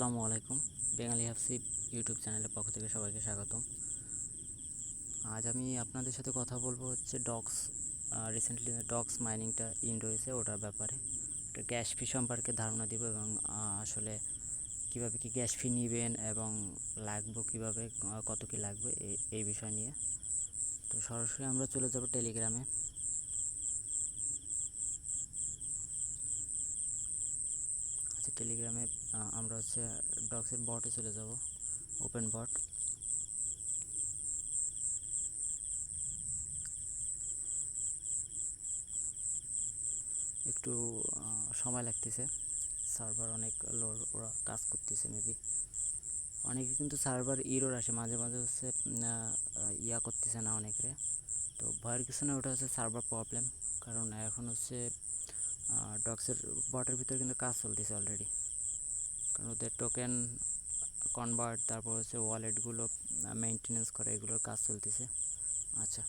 আসসালামু আলাইকুম। Bengali হাফসিব YouTube চ্যানেলের পক্ষ থেকে সবাইকে স্বাগতম। আজ আমি আপনাদের সাথে কথা বলবো হচ্ছে রিসেন্টলি ডক্স মাইনিংটা রয়েছে ওটার ব্যাপারে। একটা গ্যাস ফি সম্পর্কে ধারণা দিব এবং আসলে কীভাবে কি গ্যাস ফি নেবেন এবং লাগবে কীভাবে, কত কি লাগবে এই বিষয় নিয়ে। তো সরাসরি আমরা চলে যাব টেলিগ্রামে। আচ্ছা, টেলিগ্রামে আমরা হচ্ছে ডক্সের বটে চলে যাব, ওপেন বট। একটু সময় লাগতেছে, সার্ভার অনেক লোড, ওরা কাজ করতেছে মেবি। অনেকে কিন্তু সার্ভার ইরোর আসে মাঝে মাঝে, হচ্ছে করতেছে না অনেকে। তো ভয়ের কিছু না, ওটা হচ্ছে সার্ভার প্রবলেম। কারণ এখন হচ্ছে ডক্সের বটের ভিতরে কিন্তু কাজ চলতেছে অলরেডি, কারণ ওদের টোকেন কনভার্ট, তারপর হচ্ছে ওয়ালেটগুলো মেনটেনেন্স করে, এগুলোর কাজ চলতেছে। আচ্ছা,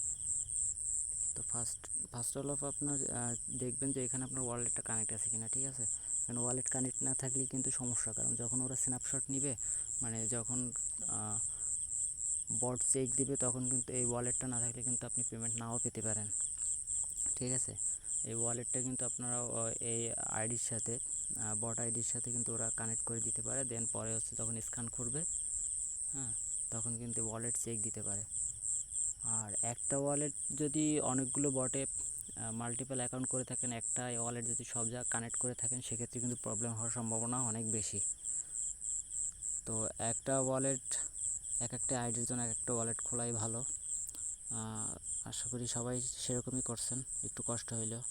তো ফার্স্ট অল অফ আপনার দেখবেন যে এখানে আপনার ওয়ালেটটা কানেক্ট আছে কিনা। ঠিক আছে, কারণ ওয়ালেট কানেক্ট না থাকলেই কিন্তু সমস্যা, কারণ যখন ওরা স্ন্যাপশট নিবে, মানে যখন বট চেক দিবে, তখন কিন্তু এই ওয়ালেটটা না থাকলে কিন্তু আপনি পেমেন্ট নাও পেতে পারেন। ঠিক আছে, এই ওয়ালেটটা কিন্তু আপনারা এই আইডির সাথে, বট আইডির সাথে কিন্তু ওরা কানেক্ট করে দিতে পারে। দেন পরে হচ্ছে যখন স্ক্যান করবে, হ্যাঁ, তখন কিন্তু ওয়ালেট চেক দিতে পারে। আর একটা ওয়ালেট যদি অনেকগুলো বটে মাল্টিপল অ্যাকাউন্ট করে থাকেন, একটা ওয়ালেট যদি সব জায়গায় কানেক্ট করে থাকেন, সেক্ষেত্রে কিন্তু প্রবলেম হওয়ার সম্ভাবনা অনেক বেশি। তো একটা ওয়ালেট, একটা আইডির জন্য একটা ওয়ালেট খোলাই ভালো। আশা করি সবাই সেরকমই করছেন, একটু কষ্ট হইলেও।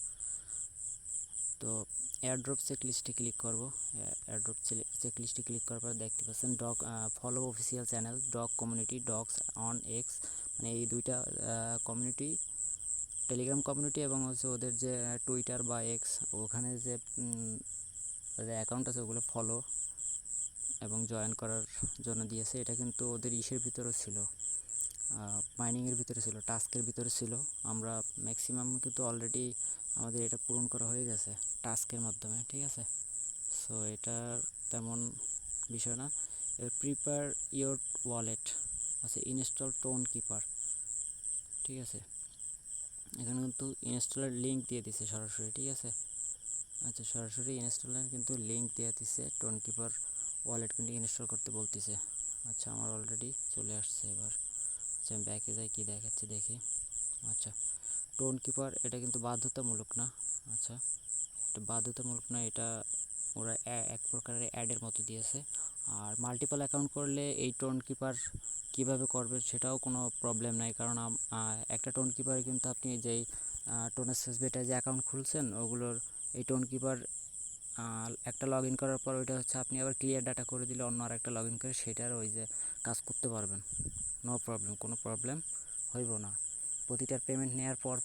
তো এয়ারড্রপ চেক লিস্টে ক্লিক করব। এয়ারড্রপ চেক লিস্টে ক্লিক করার পর দেখতে পাচ্ছেন follow official channel dog community, dogs on x, মানে এই দুইটা কমিউনিটি, টেলিগ্রাম কমিউনিটি এবং হচ্ছে ওদের যে টুইটার বা এক্স, ওখানে যে ওদের অ্যাকাউন্ট আছে, ওগুলো ফলো এবং জয়েন করার জন্য দিয়েছে। এটা কিন্তু ওদের ইসের ভিতরেও ছিল, মাইনিংয়ের ভিতরে ছিল, টাস্কের ভিতরে ছিল। আমরা ম্যাক্সিমাম কিন্তু অলরেডি আমাদের এটা পূরণ করা হয়ে গেছে টাস্কের মাধ্যমে। ঠিক আছে, সো এটা তেমন বিষয় না। এবার প্রিপেয়ার ইয়োর ওয়ালেট আছে, ইনস্টল টোন কিপার। ঠিক আছে, এখানে কিন্তু ইনস্টলের লিঙ্ক দিয়ে দিছে সরাসরি। ঠিক আছে, আচ্ছা, সরাসরি ইনস্টলের কিন্তু লিঙ্ক দিয়ে দিছে। টোন কিপার ওয়ালেট কিন্তু ইনস্টল করতে বলতেছে। আচ্ছা, আমার অলরেডি চলে আসছে। এবার আচ্ছা, আমি ব্যাকে যাই, কী দেখাচ্ছে দেখি। আচ্ছা, টোন কিপার এটা কিন্তু বাধ্যতামূলক না। আচ্ছা, এটা বাধ্যতামূলক না, এটা ওরা এক প্রকারের অ্যাডের মতো দিয়েছে। আর মাল্টিপল অ্যাকাউন্ট করলে এই টোন কিপার কীভাবে করবেন সেটাও কোনো প্রবলেম নাই, কারণ একটা টোন কিপারে কিন্তু আপনি যেই টোনের শেষ বেটায় যে অ্যাকাউন্ট খুলছেন, ওগুলোর এই টোন কিপার একটা লগ ইন করার পর ওইটা হচ্ছে আপনি আবার ক্লিয়ার ডাটা করে দিলে অন্য আর একটা লগ ইন করে সেটার ওই যে কাজ করতে পারবেন। নো প্রবলেম, কোনো প্রবলেম হইব না। প্রতিটার পেমেন্ট নেওয়ার পর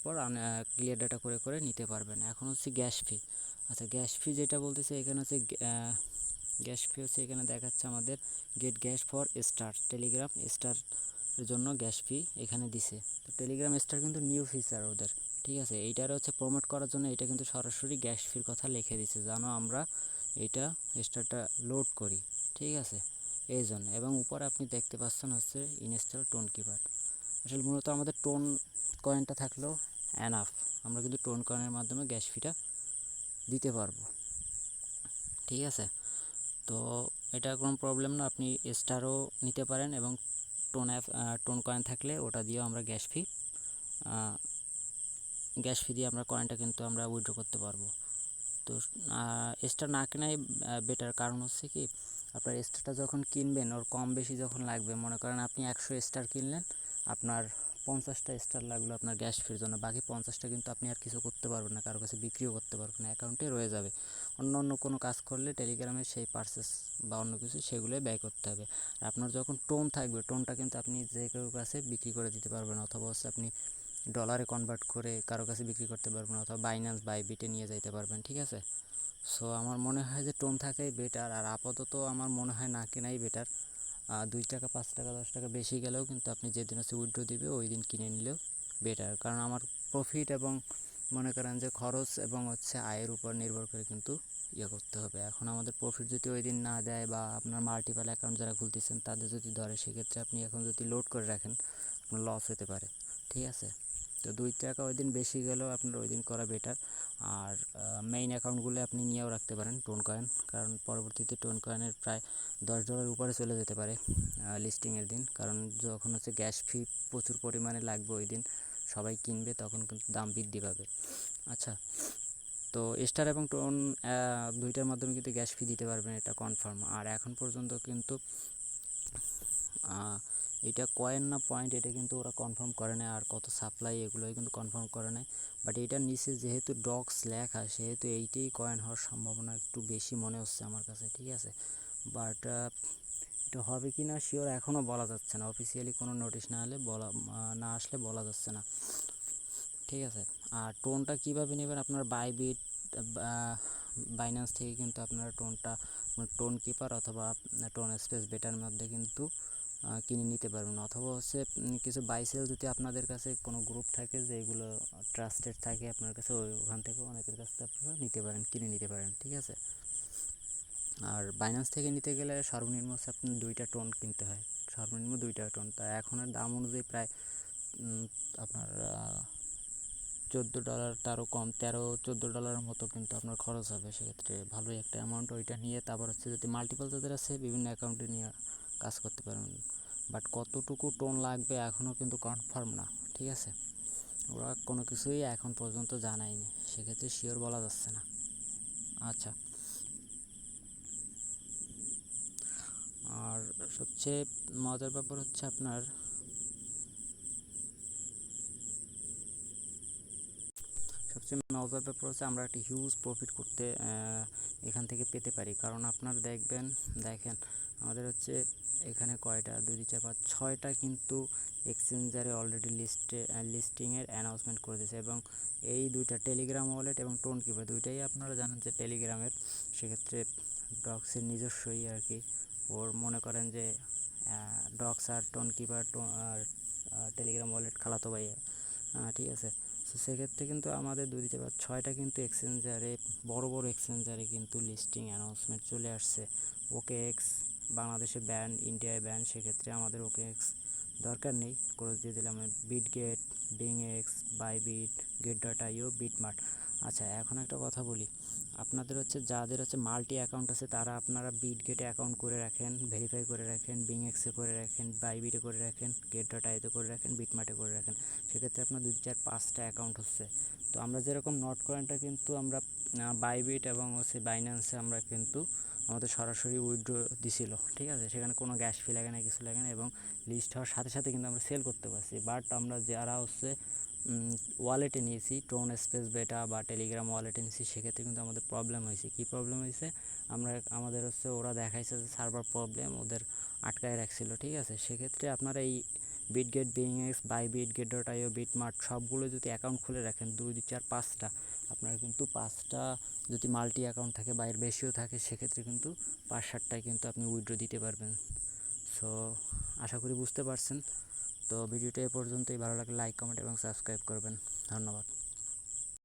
ক্লিয়ার ডাটা করে করে নিতে পারবেন। এখন হচ্ছে গ্যাস ফি। আচ্ছা, গ্যাস ফি যেটা বলতেছে এখানে হচ্ছে গ্যাস ফি হচ্ছে, এখানে দেখাচ্ছে আমাদের get gas for star, Telegram star এর জন্য গ্যাস ফি এখানে দিছে। তো টেলিগ্রাম স্টার কিন্তু নিউ ফিচার ওদের। ঠিক আছে, এইটার হচ্ছে প্রমোট করার জন্য এটা কিন্তু সরাসরি গ্যাস ফির কথা লিখে দিছে, জানো আমরা এইটা স্টারটা লোড করি। ঠিক আছে, এই জন্য। এবং উপরে আপনি দেখতে পাচ্ছেন হচ্ছে ইনস্টল টোন কিপার। আসলে মূলত আমাদের টোন কয়েনটা থাকলেও এনাফ, আমরা কিন্তু টোন কয়েনের মাধ্যমে গ্যাস ফিটা দিতে পারবো। ঠিক আছে, তো এটা কোনো প্রবলেম না, আপনি স্টারও নিতে পারেন এবং টোন কয়েন থাকলে ওটা দিয়েও আমরা গ্যাস ফি দিয়ে আমরা কয়েনটা কিন্তু আমরা উইথড্র করতে পারবো। তো স্টার না কেনাই বেটার, কারণ হচ্ছে কি, আপনার স্টারটা যখন কিনবেন ওর কম বেশি যখন লাগবে, মনে করেন আপনি 100 স্টার কিনলেন, আপনার 50টা স্টার লাগলো আপনার গ্যাস ফির জন্য, বাকি 50টা কিন্তু আপনি আর কিছু করতে পারবেন না, কারো কাছে বিক্রিও করতে পারবেন না, অ্যাকাউন্টে রয়ে যাবে। অন্য কোনো কাজ করলে টেলিগ্রামের সেই পারচেস বা অন্য কিছু সেগুলোই ব্যয় করতে হবে। আর আপনার যখন টোন থাকবে, টোনটা কিন্তু আপনি যে কেউ কাছে বিক্রি করে দিতে পারবেন, অথবা হচ্ছে আপনি ডলারে কনভার্ট করে কারো কাছে বিক্রি করতে পারবেন, অথবা বাইন্যান্স বাইবিটে নিয়ে যাইতে পারবেন। ঠিক আছে, সো আমার মনে হয় যে টোন থাকাই বেটার। আর আপাতত আমার মনে হয় না কেনাই বেটার। 2 টাকা 5 টাকা 10 টাকা বেশি গেলেও কিন্তু আপনি যেদিন হচ্ছে উইথড্র দিবে ওই দিন কিনে নিলেও বেটার, কারণ আমার প্রফিট এবং মনে করেন যে খরচ এবং হচ্ছে আয়ের উপর নির্ভর করে কিন্তু করতে হবে। এখন আমাদের প্রফিট যদি ওই দিন না দেয় বা আপনার মাল্টিপল অ্যাকাউন্ট যারা খুলতেছেন তাদের যদি ধরে, সেক্ষেত্রে আপনি এখন যদি লোড করে রাখেন আপনার লস হতে পারে। ঠিক আছে, তো 2 টাকা ওই দিন বেশি গেলেও আপনার ওই দিন করা বেটার। আর মেইন অ্যাকাউন্টগুলো আপনি নিয়েও রাখতে পারেন টোন কয়েন, কারণ পরবর্তীতে টোন কয়েনের প্রায় $10 উপরে চলে যেতে পারে লিস্টিংয়ের দিন, কারণ যখন হচ্ছে গ্যাস ফি প্রচুর পরিমাণে লাগবে ওই দিন, সবাই কিনবে, তখন কিন্তু দাম বৃদ্ধি পাবে। আচ্ছা, তো স্টার এবং টোন দুইটার মাধ্যমে কিন্তু গ্যাস ফি দিতে পারবেন, এটা কনফার্ম। আর এখন পর্যন্ত কিন্তু এটা কয়েন না পয়েন্ট এটা কিন্তু ওরা কনফার্ম করে না, আর কত সাপ্লাই এগুলোই কিন্তু কনফার্ম করে নাই। বাট এটার নিচে যেহেতু ডক্স লেখা, সেহেতু এইটাই কয়েন হওয়ার সম্ভাবনা একটু বেশি মনে হচ্ছে আমার কাছে। ঠিক আছে, বাট এটা হবে কি না শিওর এখনও বলা যাচ্ছে না, অফিসিয়ালি কোনো নোটিশ না আসলে বলা যাচ্ছে না। ঠিক আছে, আর টোনটা কীভাবে নেবেন, আপনার বাইবিট বাইন্যান্স থেকে কিন্তু আপনারা টোন কিপার অথবা টোন স্পেস বেটার মধ্যে কিন্তু কিনে নিতে পারবেন, অথবা হচ্ছে কিছু বাইসেল যদি আপনাদের কাছে কোনো গ্রুপ থাকে যেগুলো ট্রাস্টেড থাকে আপনার কাছে, ওখান থেকে অনেকের কাছ থেকে আপনারা কিনে নিতে পারেন। ঠিক আছে, আর বাইন্যান্স থেকে নিতে গেলে সর্বনিম্ন হচ্ছে আপনার 2টা টোন কিনতে হয়, সর্বনিম্ন 2টা টোন। তা এখনের দাম অনুযায়ী প্রায় আপনার $14 তারও কম, $13-14 মতো কিন্তু আপনার খরচ হবে। সেক্ষেত্রে ভালোই একটা অ্যামাউন্ট, ওইটা নিয়ে তারপর হচ্ছে যদি মাল্টিপল যাদের আছে বিভিন্ন অ্যাকাউন্টে নিয়ে কাজ করতে পারেন। বাট কতটুকু টোন লাগবে এখনও কিন্তু কনফার্ম না। ঠিক আছে, ওরা কোনো কিছুই এখন পর্যন্ত জানায়নি, সেক্ষেত্রে শিওর বলা যাচ্ছে না। আচ্ছা, আর সবচেয়ে মজার ব্যাপার হচ্ছে আপনার আমরা একটা হিউজ প্রফিট এখান থেকে পেতে পারি, কারণ আপনার দেখেন আমাদের হচ্ছে এখানে কয়টা 2 2 4 5 6টা কিন্তু এক্সচেঞ্জারে অলরেডি লিস্টিংয়ের অ্যানাউন্সমেন্ট করে দিয়েছে, এবং এই 2টা টেলিগ্রাম ওয়ালেট এবং টোন কিপার দুইটাই আপনারা জানেন যে টেলিগ্রামের, সেক্ষেত্রে ডক্সের নিজস্বই আর কি। ওর মনে করেন যে ডক্স আর টোন কিপার আর টেলিগ্রাম ওয়ালেট খালাতো ভাই। ঠিক আছে, তো সেক্ষেত্রে কিন্তু আমাদের 2 2 4 5 6টা কিন্তু এক্সচেঞ্জারে, বড় বড় এক্সচেঞ্জারে কিন্তু লিস্টিং অ্যানাউন্সমেন্ট চলে আসছে। OKX বাংলাদেশে ব্যান, ইন্ডিয়ায় ব্যান, সেক্ষেত্রে আমাদের OKX দরকার নেই, করে দিয়ে দিলাম বিটগেট, বিংএক্স, বাইবিট, গেট.io, বিটমার্ট। আচ্ছা, এখন একটা কথা বলি, আপনাদের হচ্ছে যাদের হচ্ছে মাল্টি অ্যাকাউন্ট আছে তারা আপনারা বিটগেটে অ্যাকাউন্ট করে রাখেন, ভেরিফাই করে রাখেন, বিংএক্সে করে রাখেন, বাইবিটে করে রাখেন, গেট.ioতে করে রাখেন, বিটমার্টে করে রাখেন। সেক্ষেত্রে আপনার 2 4 5টা অ্যাকাউন্ট হচ্ছে। তো আমরা যেরকম নট কয়েনটা কিন্তু আমরা বাইবিট এবং হচ্ছে বাইন্যান্সে আমরা কিন্তু আমাদের সরাসরি উইথড্র দিছিল। ঠিক আছে, সেখানে কোনো গ্যাস ফি লাগে না, কিছু লাগে না, এবং লিস্ট হওয়ার সাথে সাথে কিন্তু আমরা সেল করতে পারছি। বাট আমরা যারা হচ্ছে ওয়ালেটে নিয়েছি, টোন স্পেস বেটা বা টেলিগ্রাম ওয়ালেটে নিয়েছি, সেক্ষেত্রে কিন্তু আমাদের প্রবলেম হয়েছে। কী প্রবলেম হয়েছে, আমাদের হচ্ছে ওরা দেখাইছে যে সার্ভার প্রবলেম, ওদের আটকায় রাখছিল। ঠিক আছে, সেক্ষেত্রে আপনারা এই বিটগেট, বিংএক্স, বাইবিট, গেট.io, বিটমার্ট সবগুলো যদি অ্যাকাউন্ট খুলে রাখেন 2 4 5টা, আপনারা কিন্তু 5টা যদি মাল্টি অ্যাকাউন্ট থাকে বা এর বেশিও থাকে, সেক্ষেত্রে কিন্তু 5-7টায় কিন্তু আপনি উইথড্র দিতে পারবেন। সো আশা করি বুঝতে পারছেন। তো ভিডিওটা এ পর্যন্তই, ভালো লাগলে লাইক, কমেন্ট এবং সাবস্ক্রাইব করবেন। ধন্যবাদ।